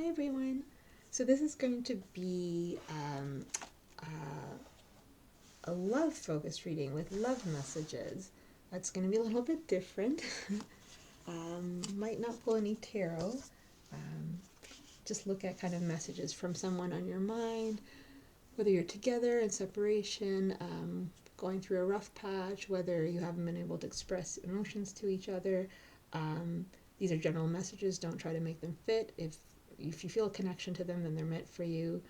everyone. So this is going to be a love-focused reading with love messages. That's going to be a little bit different. Might not pull any tarot. Just look at kind of messages from someone on your mind, whether you're together in separation, going through a rough patch, whether you haven't been able to express emotions to each other. These are general messages. Don't try to make them fit. If you feel a connection to them, then they're meant for you.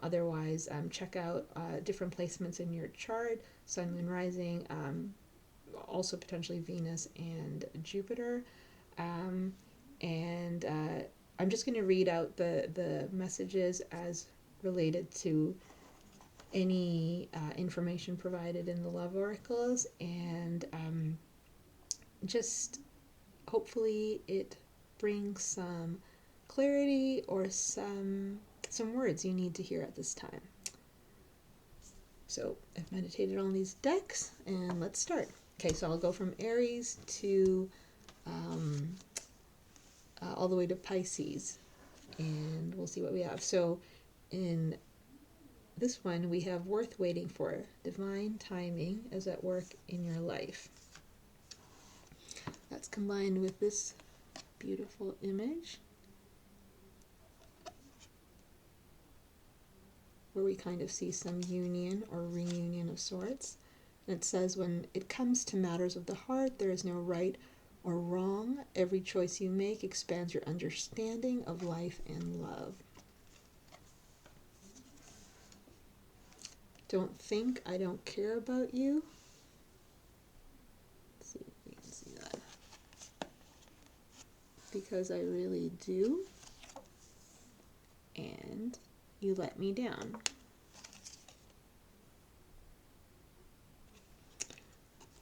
Otherwise, check out different placements in your chart, Sun, Moon, Rising, also potentially Venus and Jupiter. I'm just going to read out the messages as related to any information provided in the love oracles, and just hopefully it brings some clarity or some words you need to hear at this time. So I've meditated on these decks, and let's start. Okay, so I'll go from Aries to all the way to Pisces, and we'll see what we have. So in this one, we have worth waiting for. Divine timing is at work in your life. That's combined with this beautiful image, where we kind of see some union or reunion of sorts. And it says, when it comes to matters of the heart, there is no right or wrong. Every choice you make expands your understanding of life and love. Don't think I don't care about you. Let's see if we can see that. Because I really do. And you let me down.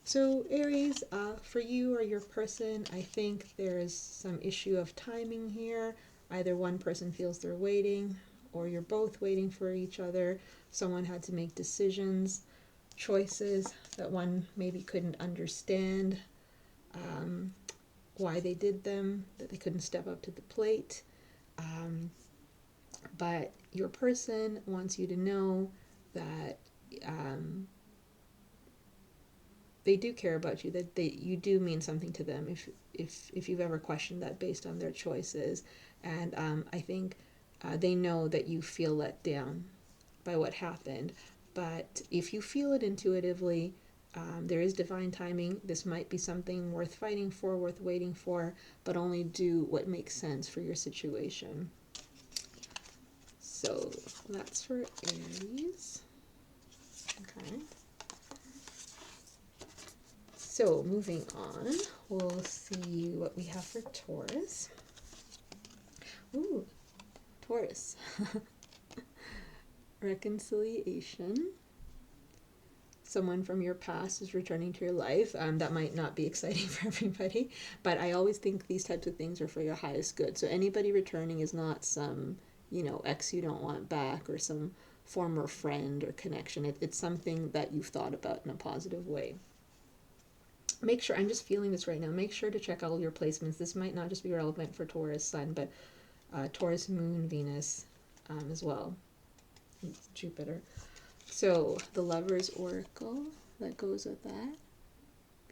So Aries, for you or your person, I think there is some issue of timing here. Either one person feels they're waiting, or you're both waiting for each other. Someone had to make decisions, choices that one maybe couldn't understand why they did them, that they couldn't step up to the plate. But your person wants you to know that they do care about you, that you do mean something to them if you've ever questioned that based on their choices. And I think they know that you feel let down by what happened. But if you feel it intuitively, there is divine timing. This might be something worth fighting for, worth waiting for, but only do what makes sense for your situation. So that's for Aries. Okay. So moving on, we'll see what we have for Taurus. Ooh, Taurus. Reconciliation. Someone from your past is returning to your life. That might not be exciting for everybody, but I always think these types of things are for your highest good. So anybody returning is not some, ex you don't want back, or some former friend or connection. It's something that you've thought about in a positive way. Make sure, I'm just feeling this right now, make sure to check all your placements. This might not just be relevant for Taurus Sun, but Taurus Moon, Venus as well. It's Jupiter. So the Lover's Oracle that goes with that,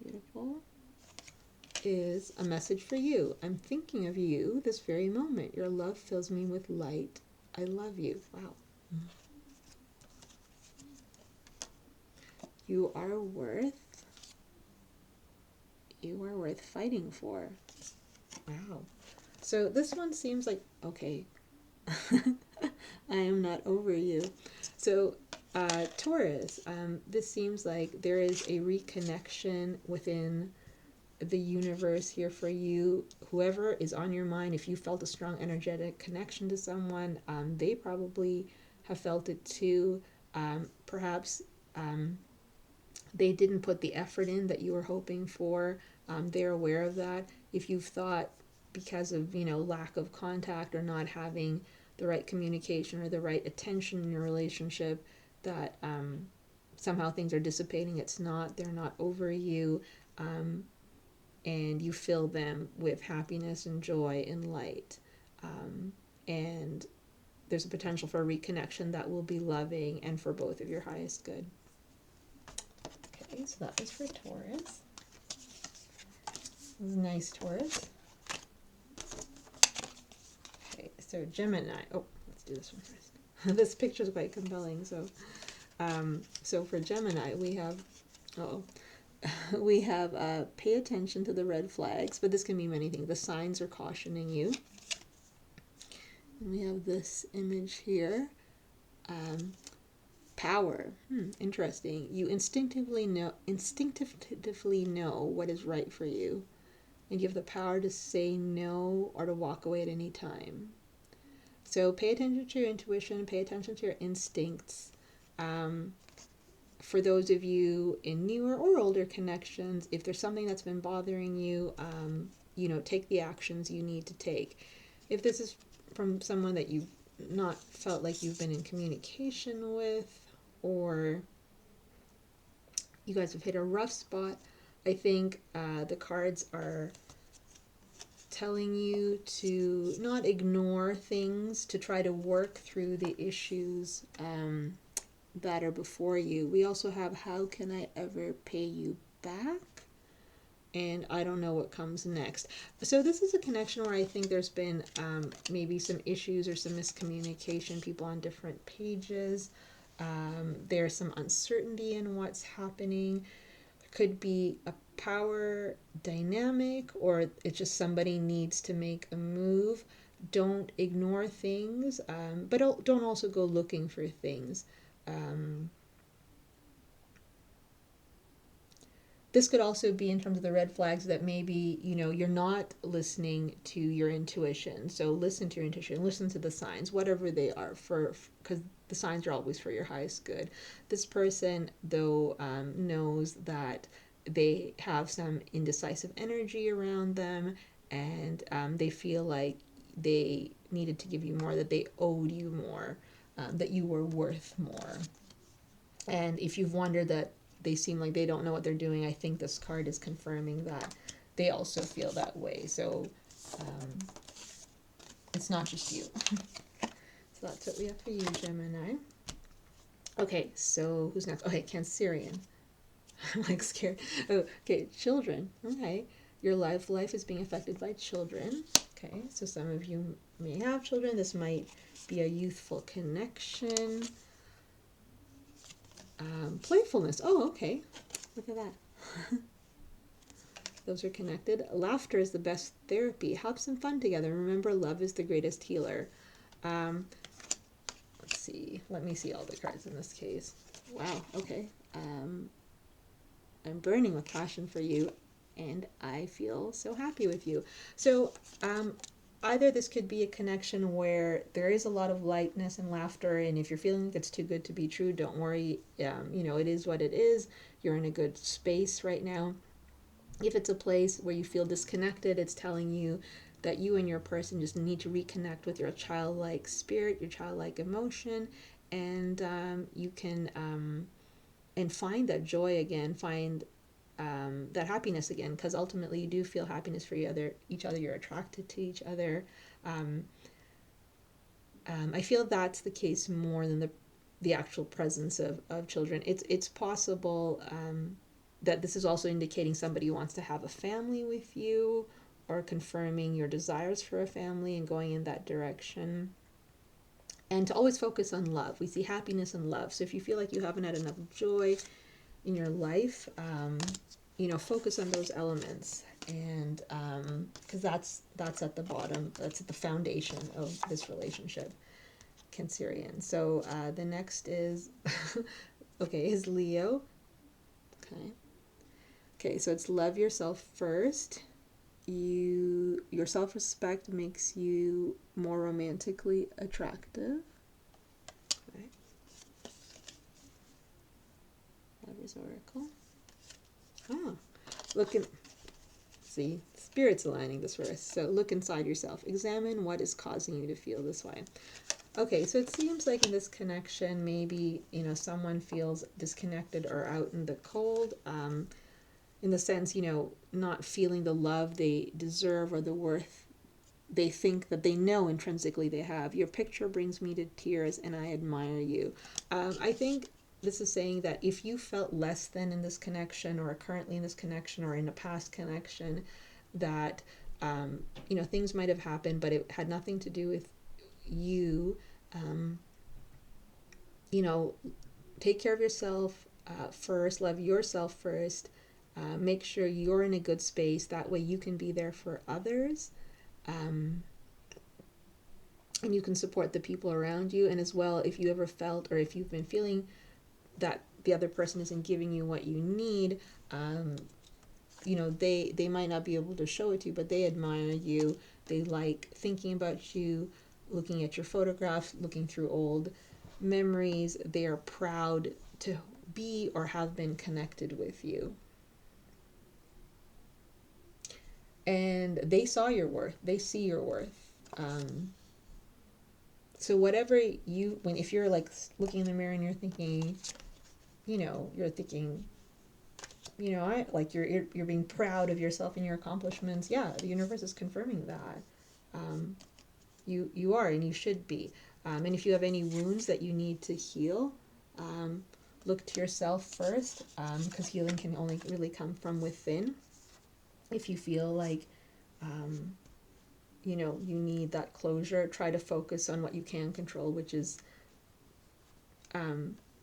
beautiful, is a message for you. I'm thinking of you this very moment. Your love fills me with light. I love you. Wow. You are worth fighting for. Wow. So this one seems like, okay, I am not over you. So Taurus, this seems like there is a reconnection within the universe here for you. Whoever is on your mind, if you felt a strong energetic connection to someone, they probably have felt it too. Perhaps they didn't put the effort in that you were hoping for. They're aware of that. If you've thought because of, lack of contact or not having the right communication or the right attention in your relationship, that somehow things are dissipating, it's not. They're not over you. And you fill them with happiness and joy and light. and there's a potential for a reconnection that will be loving and for both of your highest good. Okay, so that was for Taurus. It was nice, Taurus. Okay, so Gemini. Oh, let's do this one first. This picture is quite compelling. So for Gemini, we have, we have pay attention to the red flags, but this can mean many things. The signs are cautioning you. And we have this image here. Power. Interesting. You instinctively know what is right for you, and you have the power to say no or to walk away at any time. So pay attention to your intuition, pay attention to your instincts. For those of you in newer or older connections, if there's something that's been bothering you, take the actions you need to take. If this is from someone that you've not felt like you've been in communication with, or you guys have hit a rough spot, I think the cards are telling you to not ignore things, to try to work through the issues that are before you. We also have, how can I ever pay you back? And I don't know what comes next. So this is a connection where I think there's been maybe some issues or some miscommunication, people on different pages. There's some uncertainty in what's happening. There could be a power dynamic, or it's just somebody needs to make a move. Don't ignore things, but don't also go looking for things. This could also be in terms of the red flags that maybe, you're not listening to your intuition. So listen to your intuition, listen to the signs, whatever they are, because the signs are always for your highest good. This person, though, knows that they have some indecisive energy around them, and they feel like they needed to give you more, that they owed you more, that you were worth more. And if you've wondered that they seem like they don't know what they're doing, I think this card is confirming that they also feel that way. So it's not just you. So that's what we have for you, Gemini. Okay, so who's next? Okay, Cancerian. I'm like scared. Oh, okay, children. Okay, your life is being affected by children. Okay, so some of you may have children. This might be a youthful connection. Playfulness. Oh, okay. Look at that. Those are connected. Laughter is the best therapy. Have some fun together. Remember, love is the greatest healer. Let's see. Let me see all the cards in this case. Wow. Okay. I'm burning with passion for you, and I feel so happy with you. So, either this could be a connection where there is a lot of lightness and laughter, and if you're feeling like it's too good to be true, don't worry. It is what it is. You're in a good space right now. If it's a place where you feel disconnected, it's telling you that you and your person just need to reconnect with your childlike spirit, your childlike emotion, and you can and find that joy again, find that happiness again, because ultimately you do feel happiness for each other. You're attracted to each other. I feel that's the case more than the actual presence of children. It's possible that this is also indicating somebody wants to have a family with you, or confirming your desires for a family and going in that direction. And to always focus on love. We see happiness and love. So if you feel like you haven't had enough joy in your life, focus on those elements, and because that's at the bottom, that's at the foundation of this relationship, Cancerian. So the next is is Leo. Okay, so it's love yourself first. Your self-respect makes you more romantically attractive. Okay. Lover's Oracle. See, Spirit's aligning this for us. So look inside yourself. Examine what is causing you to feel this way. Okay, so it seems like in this connection, maybe, someone feels disconnected or out in the cold, in the sense, not feeling the love they deserve or the worth they think that they know intrinsically they have. Your picture brings me to tears and I admire you. I think this is saying that if you felt less than in this connection, or currently in this connection, or in a past connection, that things might have happened, but it had nothing to do with you. Take care of yourself first, love yourself first, make sure you're in a good space. That way you can be there for others, and you can support the people around you. And as well, if you ever felt, or if you've been feeling that the other person isn't giving you what you need, they might not be able to show it to you, but they admire you. They like thinking about you, looking at your photographs, looking through old memories. They are proud to be or have been connected with you. And they saw your worth. They see your worth. So whatever if you're like looking in the mirror and you're thinking, I like you're being proud of yourself and your accomplishments. Yeah, the universe is confirming that. You are, and you should be. And if you have any wounds that you need to heal, look to yourself first, because healing can only really come from within. If you feel like, you need that closure, try to focus on what you can control, which is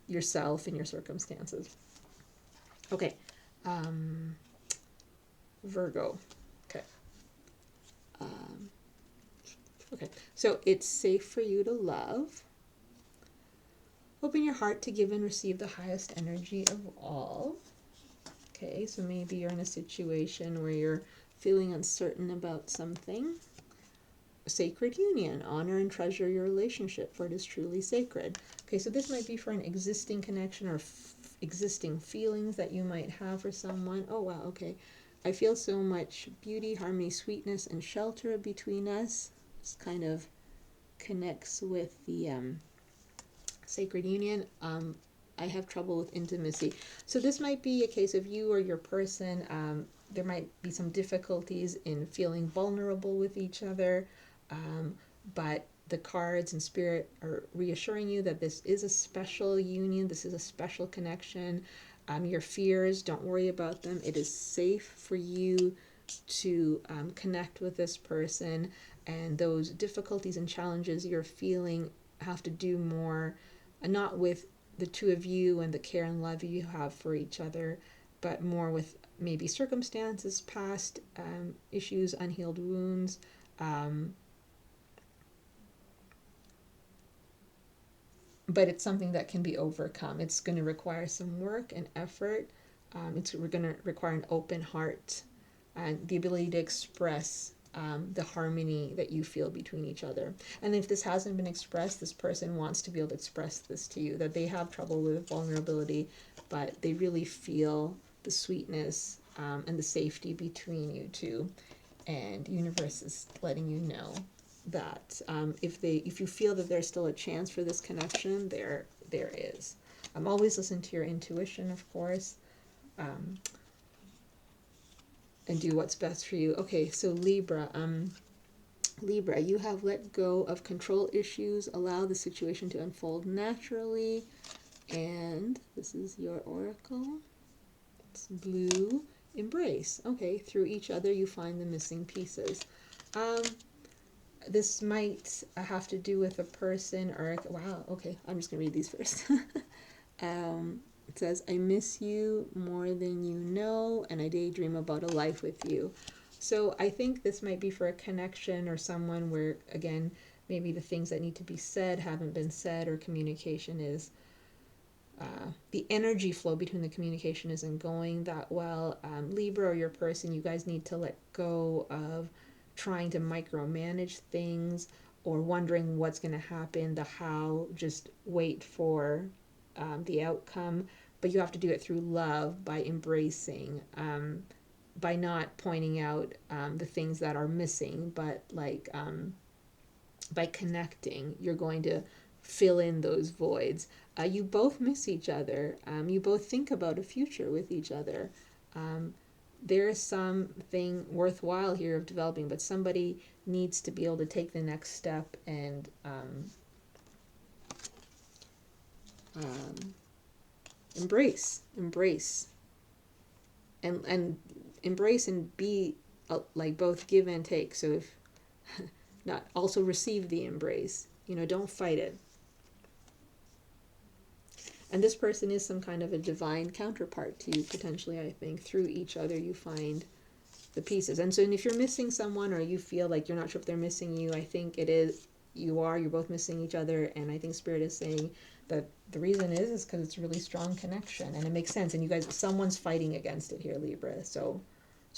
yourself and your circumstances. Okay. Virgo. Okay. Okay. So it's safe for you to love. Open your heart to give and receive the highest energy of all. Okay, so maybe you're in a situation where you're feeling uncertain about something. Sacred union. Honor and treasure your relationship, for it is truly sacred. Okay, so this might be for an existing connection, or existing feelings that you might have for someone. Oh, wow, okay. I feel so much beauty, harmony, sweetness, and shelter between us. This kind of connects with the sacred union. I have trouble with intimacy. So this might be a case of you or your person. There might be some difficulties in feeling vulnerable with each other. But the cards and spirit are reassuring you that this is a special union. This is a special connection. Your fears, don't worry about them. It is safe for you to connect with this person. And those difficulties and challenges you're feeling have to do more, not with the two of you and the care and love you have for each other, but more with maybe circumstances, past issues, unhealed wounds. But it's something that can be overcome. It's going to require some work and effort. It's going to require an open heart and the ability to express the harmony that you feel between each other. And if this hasn't been expressed, this person wants to be able to express this to you, that they have trouble with vulnerability, but they really feel the sweetness and the safety between you two. And the universe is letting you know that if you feel that there's still a chance for this connection, there is. Always listen to your intuition, of course, and do what's best for you. Okay, so Libra, you have let go of control issues. Allow the situation to unfold naturally. And this is your oracle. It's blue. Embrace. Okay, through each other you find the missing pieces. This might have to do with a person or... Wow, okay, I'm just going to read these first. It says, I miss you more than you know, and I daydream about a life with you. So I think this might be for a connection or someone where, again, maybe the things that need to be said haven't been said, or communication is... the energy flow between the communication isn't going that well. Libra or your person, you guys need to let go of trying to micromanage things or wondering what's going to happen, the how. Just wait for the outcome. But you have to do it through love, by embracing, by not pointing out the things that are missing, but like by connecting, you're going to fill in those voids. You both miss each other. You both think about a future with each other. there's something worthwhile here of developing, but somebody needs to be able to take the next step and embrace and embrace and be like both give and take. So if not, also receive the embrace, don't fight it. And this person is some kind of a divine counterpart to you, potentially, I think. Through each other, you find the pieces. And so if you're missing someone, or you feel like you're not sure if they're missing you, I think you're both missing each other. And I think Spirit is saying that the reason is because it's a really strong connection. And it makes sense. And you guys, someone's fighting against it here, Libra. So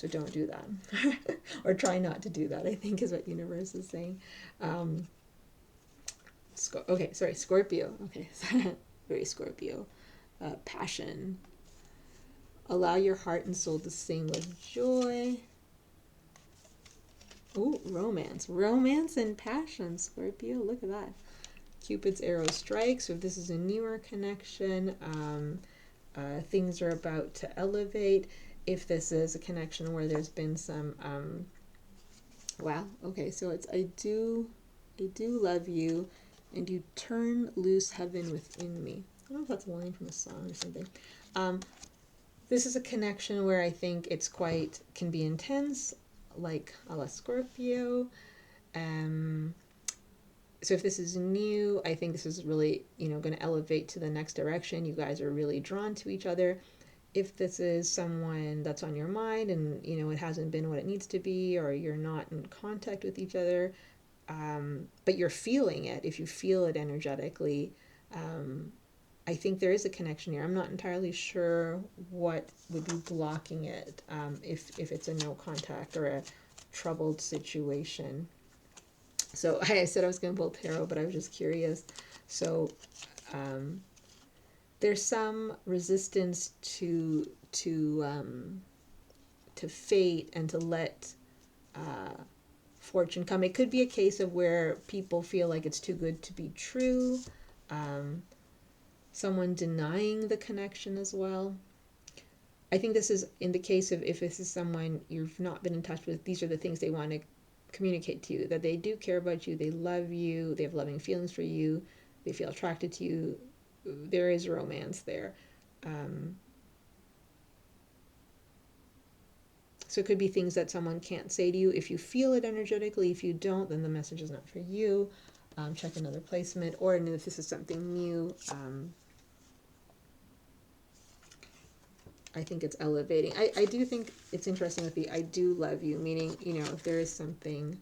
don't do that. Or try not to do that, I think is what universe is saying. Scorpio. Okay. Very Scorpio. Passion. Allow your heart and soul to sing with joy. Oh, romance. Romance and passion, Scorpio. Look at that. Cupid's arrow strikes. So if this is a newer connection, things are about to elevate. If this is a connection where there's been some, wow. Okay, so it's I do love you, and you turn loose heaven within me. I don't know if that's a line from a song or something. This is a connection where I think it's can be intense, like a la Scorpio. So if this is new, I think this is really, going to elevate to the next direction. You guys are really drawn to each other. If this is someone that's on your mind and, it hasn't been what it needs to be, or you're not in contact with each other, but you're feeling it, if you feel it energetically, I think there is a connection here. I'm not entirely sure what would be blocking it, if it's a no contact or a troubled situation. So I said I was going to pull tarot, but I was just curious. So there's some resistance to fate and to let fortune come. It could be a case of where people feel like it's too good to be true. Someone denying the connection as well. I think this is in the case of if this is someone you've not been in touch with, these are the things they want to communicate to you, that they do care about you, they love you, they have loving feelings for you, they feel attracted to you. There is romance there. So it could be things that someone can't say to you if you feel it energetically. If you don't, then the message is not for you. Check another placement. Or if this is something new, I think it's elevating. I do think it's interesting with the I do love you, meaning, if there is something,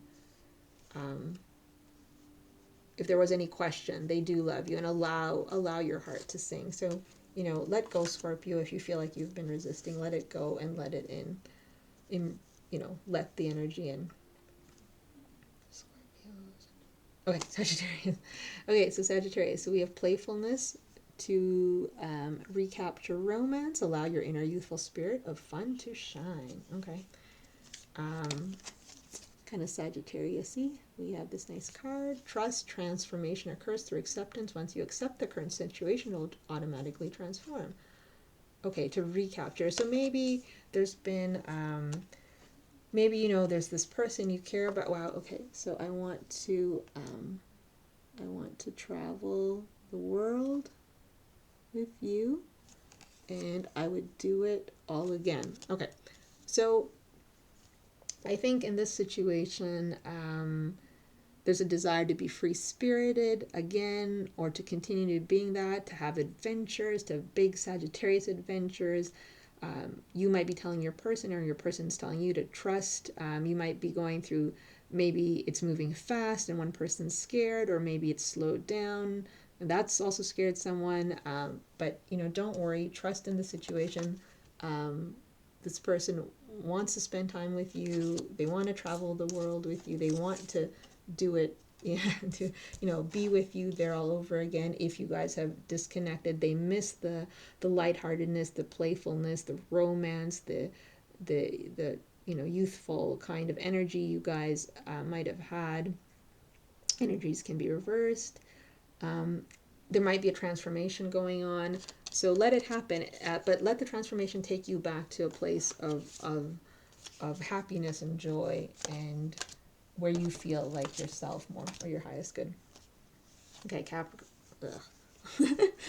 if there was any question, they do love you, and allow your heart to sing. So, let go, Scorpio. If you feel like you've been resisting, let it go and let it in, let the energy in. Okay, Sagittarius. Okay, so Sagittarius. So we have playfulness to recapture romance. Allow your inner youthful spirit of fun to shine. Okay. Kind of Sagittarius-y. We have this nice card. Trust transformation occurs through acceptance. Once you accept the current situation, it will automatically transform. Okay, to recapture. So maybe there's been, there's this person you care about. Wow, okay. So I want to travel the world with you, and I would do it all again. Okay, so I think in this situation, there's a desire to be free-spirited again, or to continue to being that, to have adventures, to have big Sagittarius adventures. You might be telling your person, or your person's telling you to trust. You might be going through, maybe it's moving fast and one person's scared, or maybe it's slowed down. That's also scared someone. But, don't worry. Trust in the situation. This person wants to spend time with you. They want to travel the world with you. They want to do it, to, be with you there all over again. If you guys have disconnected, they miss the lightheartedness, the playfulness, the romance, the youthful kind of energy you guys might have had. Energies can be reversed. there might be a transformation going on. So let it happen, but let the transformation take you back to a place of happiness and joy, and where you feel like yourself more, or your highest good. Okay,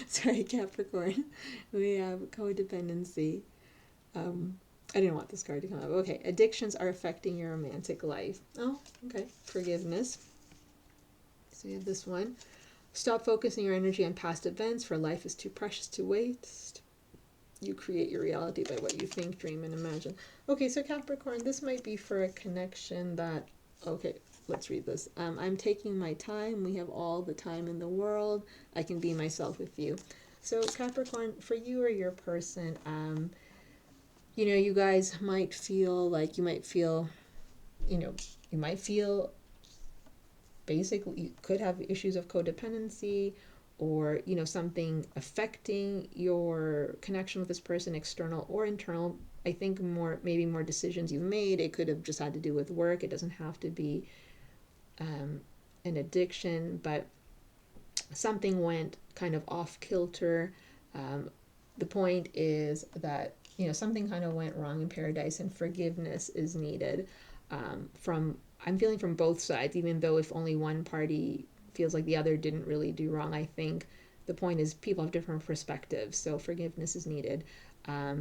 Sorry, Capricorn. We have codependency. I didn't want this card to come up. Okay, addictions are affecting your romantic life. Oh, okay. Forgiveness. So you have this one. Stop focusing your energy on past events, for life is too precious to waste. You create your reality by what you think, dream, and imagine. Okay, so Capricorn, this might be for a connection that... Okay, let's read this. I'm taking my time. We have all the time in the world. I can be myself with you. So Capricorn, for you or your person, you know, you guys might feel like you might feel basically, you could have issues of codependency, or, you know, something affecting your connection with this person, external or internal. I think maybe more decisions you've made. It could have just had to do with work. It doesn't have to be an addiction, but something went kind of off kilter. The point is that, you know, something kind of went wrong in paradise, and forgiveness is needed I'm feeling from both sides, even though if only one party feels like the other didn't really do wrong. I think the point is people have different perspectives, so forgiveness is needed. I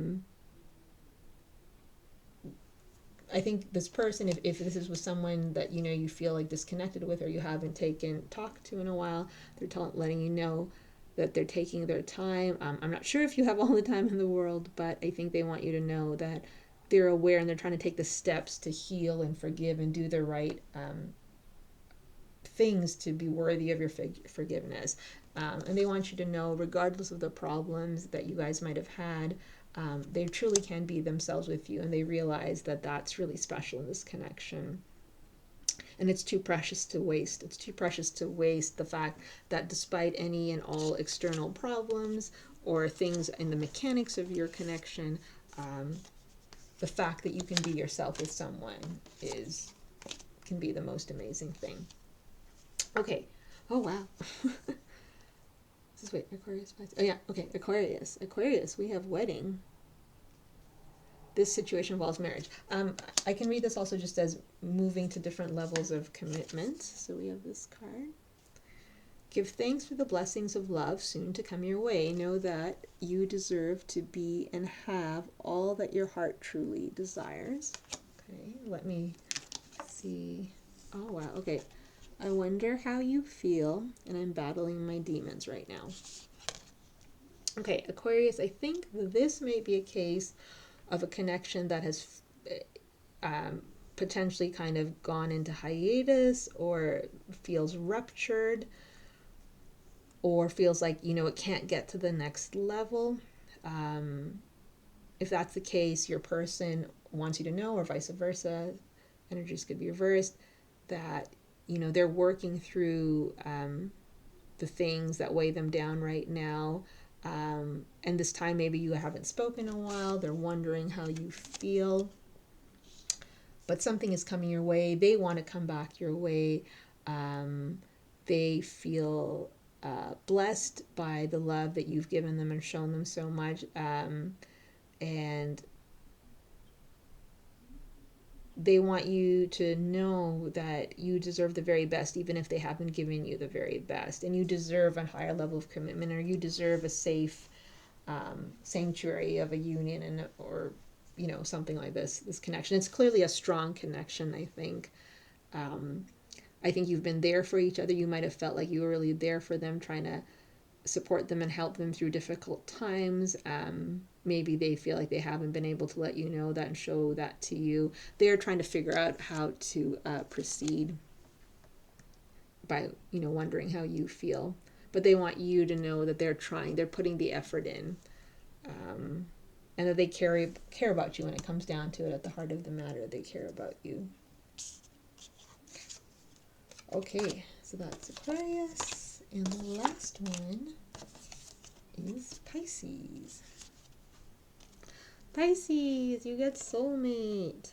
think this person, if this is with someone that, you know, you feel like disconnected with, or you haven't talked to in a while, they're letting you know that they're taking their time. I'm not sure if you have all the time in the world, but I think they want you to know that they're aware, and they're trying to take the steps to heal and forgive and do the right things to be worthy of your forgiveness. And they want you to know, regardless of the problems that you guys might have had, they truly can be themselves with you, and they realize that that's really special in this connection. And it's too precious to waste. It's too precious to waste the fact that despite any and all external problems or things in the mechanics of your connection, the fact that you can be yourself with someone can be the most amazing thing. Okay. Oh, wow. Wait, Aquarius. Oh, yeah. Okay, Aquarius. Aquarius, we have wedding. This situation involves marriage. I can read this also just as moving to different levels of commitment. So we have this card. Give thanks for the blessings of love soon to come your way. Know that you deserve to be and have all that your heart truly desires. Okay, let me see. Oh, wow. Okay. I wonder how you feel, and I'm battling my demons right now. Okay, Aquarius, I think this may be a case of a connection that has potentially kind of gone into hiatus, or feels ruptured, or feels like, you know, it can't get to the next level. If that's the case, your person wants you to know, or vice versa, energies could be reversed, that, you know, they're working through the things that weigh them down right now. And this time maybe you haven't spoken in a while. They're wondering how you feel. But something is coming your way. They want to come back your way. They feel blessed by the love that you've given them and shown them so much. And they want you to know that you deserve the very best, even if they haven't given you the very best. And you deserve a higher level of commitment, or you deserve a safe sanctuary of a union, and or, you know, something like this connection. It's clearly a strong connection, I think. I think you've been there for each other. You might have felt like you were really there for them, trying to support them and help them through difficult times. Maybe they feel like they haven't been able to let you know that and show that to you. They're trying to figure out how to proceed by, you know, wondering how you feel. But they want you to know that they're trying, they're putting the effort in, and that they care about you when it comes down to it. At the heart of the matter, they care about you. Okay, so that's Aquarius. And the last one is Pisces. Pisces, you get soulmate.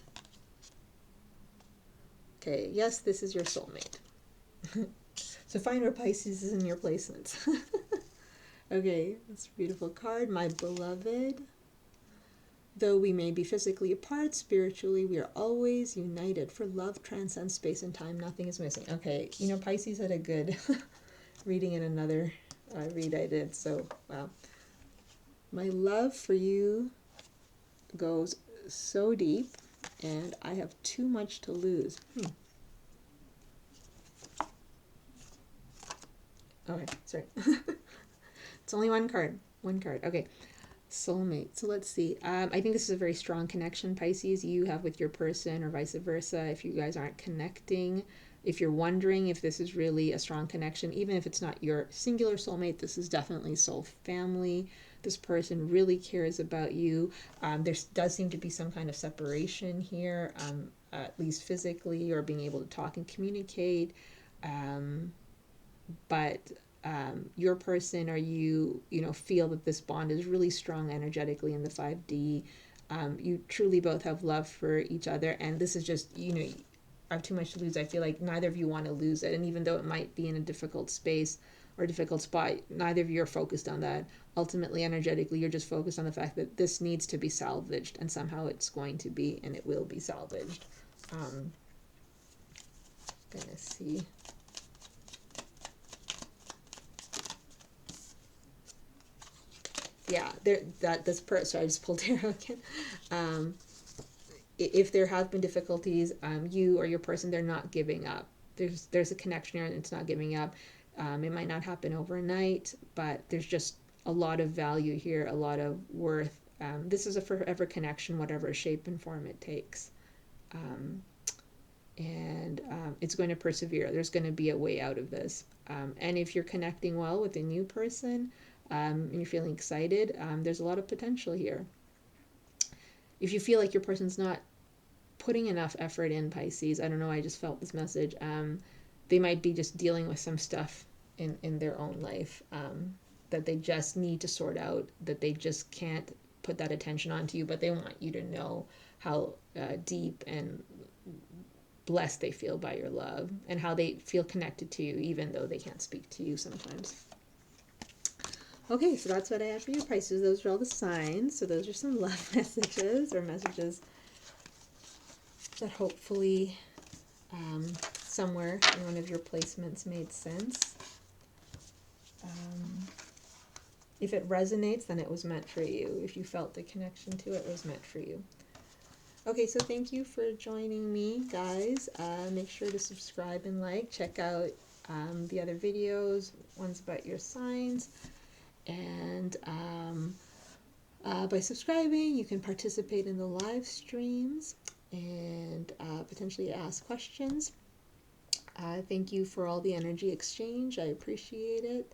Okay, yes, this is your soulmate. So find where Pisces is in your placements. Okay, that's a beautiful card. My beloved. Though we may be physically apart, spiritually we are always united. For love transcends space and time. Nothing is missing. Okay, you know, Pisces had a good reading in another read I did. So, wow. My love for you goes so deep, and I have too much to lose. Okay, sorry. It's only one card. One card. Okay. Soulmate. So let's see. I think this is a very strong connection, Pisces, you have with your person, or vice versa. If you guys aren't connecting, if you're wondering if this is really a strong connection, even if it's not your singular soulmate, this is definitely soul family. This person really cares about you. There does seem to be some kind of separation here, at least physically, or being able to talk and communicate. But your person, or you feel that this bond is really strong energetically in the 5D. You truly both have love for each other, and this is just, I have too much to lose. I feel like neither of you want to lose it, and even though it might be in a difficult space or a difficult spot, neither of you are focused on that. Ultimately, energetically, you're just focused on the fact that this needs to be salvaged, and somehow it's going to be, and it will be salvaged. Gonna see. Yeah, this person, I just pulled tarot again. If there have been difficulties, you or your person, they're not giving up. There's a connection here, and it's not giving up. It might not happen overnight, but there's just a lot of value here, a lot of worth. This is a forever connection, whatever shape and form it takes. And it's going to persevere. There's going to be a way out of this. And if you're connecting well with a new person, and you're feeling excited, there's a lot of potential here. If you feel like your person's not putting enough effort in, Pisces, I don't know, I just felt this message, they might be just dealing with some stuff in their own life that they just need to sort out, that they just can't put that attention onto you, but they want you to know how deep and blessed they feel by your love, and how they feel connected to you even though they can't speak to you sometimes. Okay, so that's what I have for you, Pisces. Those are all the signs. So those are some love messages, or messages that hopefully somewhere in one of your placements made sense. If it resonates, then it was meant for you. If you felt the connection to it, it was meant for you. Okay, so thank you for joining me, guys. Make sure to subscribe and like. Check out the other videos, ones about your signs. And by subscribing, you can participate in the live streams and potentially ask questions. Thank you for all the energy exchange. I appreciate it.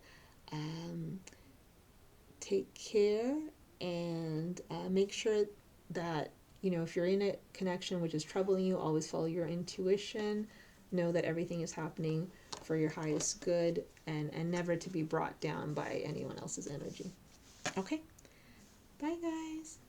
Take care, and make sure that, if you're in a connection which is troubling you, always follow your intuition. Know that everything is happening for your highest good, and never to be brought down by anyone else's energy. Okay? Bye, guys.